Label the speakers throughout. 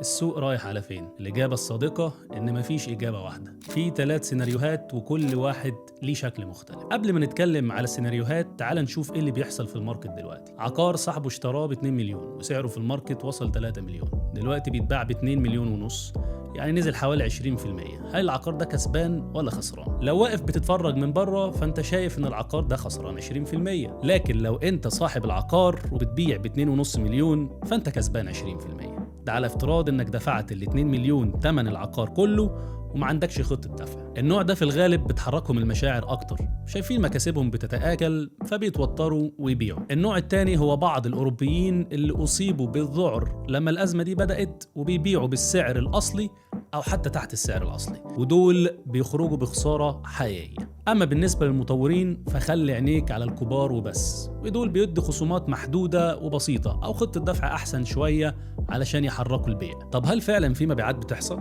Speaker 1: السوق رايح على فين؟ الإجابة الصادقة إن مفيش إجابة واحدة، في 3 سيناريوهات وكل واحد ليه شكل مختلف. قبل ما نتكلم على السيناريوهات تعال نشوف إيه اللي بيحصل في الماركت دلوقتي. عقار صاحبه اشتراه ب 2 مليون وسعره في الماركت وصل 3 مليون، دلوقتي بيتباع ب 2 مليون ونص، يعني نزل حوالي 20%. هل العقار ده كسبان ولا خسران؟ لو واقف بتتفرج من بره فانت شايف ان العقار ده خسران 20%، لكن لو انت صاحب العقار وبتبيع ب 2.5 مليون فانت كسبان 20%. ده على افتراض انك دفعت ال 2 مليون ثمن العقار كله وما عندكش خطة دفع. النوع ده في الغالب بتحركهم المشاعر اكتر، شايفين مكاسبهم بتتآكل فبيتوتروا ويبيعوا. النوع الثاني هو بعض الاوروبيين اللي اصيبوا بالذعر لما الازمة دي بدأت وبيبيعوا بالسعر الاصلي او حتى تحت السعر الاصلي، ودول بيخرجوا بخسارة حقيقية. اما بالنسبة للمطورين فخلي عينيك على الكبار وبس، ودول بيدوا خصومات محدودة وبسيطة او خطة دفع احسن شوية علشان يحركوا البيع. طب هل فعلا في مبيعات بتحصل؟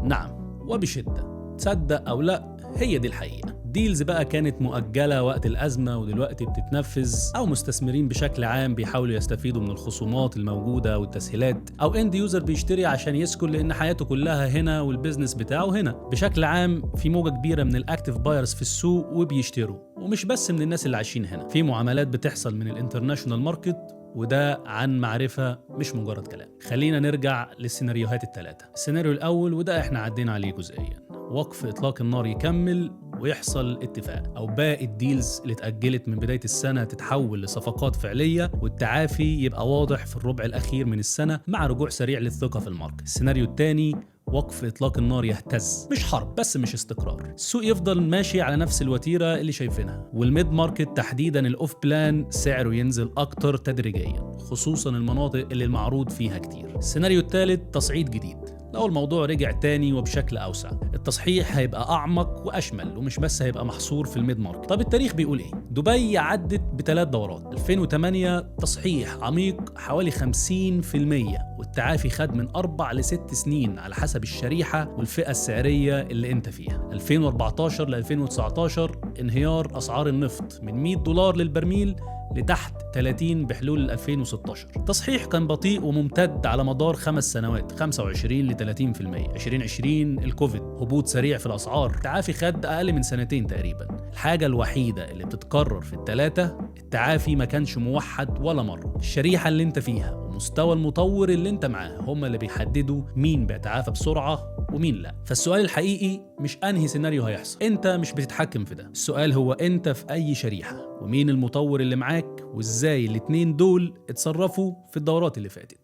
Speaker 1: نعم وبشدة، تصدق أو لا هي دي الحقيقة. ديلز بقى كانت مؤجلة وقت الأزمة ودلوقتي بتتنفذ، أو مستثمرين بشكل عام بيحاولوا يستفيدوا من الخصومات الموجودة والتسهيلات، أو اند يوزر بيشتري عشان يسكن لأن حياته كلها هنا والبيزنس بتاعه هنا. بشكل عام في موجة كبيرة من الأكتيف بايرز في السوق وبيشتروا، ومش بس من الناس اللي عايشين هنا، في معاملات بتحصل من الانترناشونال ماركت، وده عن معرفة مش مجرد كلام. خلينا نرجع للسيناريوهات الثلاثة. السيناريو الأول وده احنا عدينا عليه جزئيا، وقف إطلاق النار يكمل ويحصل اتفاق، أو باقي الديلز اللي اتأجلت من بداية السنة تتحول لصفقات فعلية، والتعافي يبقى واضح في الربع الأخير من السنة مع رجوع سريع للثقة في الماركت. السيناريو الثاني وقف إطلاق النار يهتز، مش حرب بس مش استقرار، السوق يفضل ماشي على نفس الوتيرة اللي شايفينها، والميد ماركت تحديدا الأوف بلان سعره ينزل أكتر تدريجيا، خصوصا المناطق اللي المعروض فيها كتير. السيناريو الثالث تصعيد جديد، لو الموضوع رجع تاني وبشكل أوسع، التصحيح هيبقى أعمق وأشمل ومش بس هيبقى محصور في الميد ماركت. طب التاريخ بيقول إيه؟ دبي عدت ب3 دورات، 2008 تصحيح عميق حوالي 50%، والتعافي خد من 4 ل6 سنين على حسب الشريحة والفئة السعرية اللي انت فيها. 2014 ل 2019 انهيار أسعار النفط من $100 للبرميل لتحت 30 بحلول 2016. تصحيح كان بطيء وممتد على مدار 5 سنوات، 25 ل 30%. 2020 الكوفيد، هبوط سريع في الأسعار، تعافي خد أقل من سنتين تقريبا. الحاجة الوحيدة اللي بتتكرر في الثلاثة، التعافي ما كانش موحد ولا مرة. الشريحة اللي انت فيها ومستوى المطور اللي انت معاه هم اللي بيحددوا مين بيتعافى بسرعة ومين لا. فالسؤال الحقيقي مش انهي سيناريو هيحصل، انت مش بتتحكم في ده، السؤال هو انت في اي شريحة ومين المطور اللي معاك وازاي الاتنين دول اتصرفوا في الدورات اللي فاتت.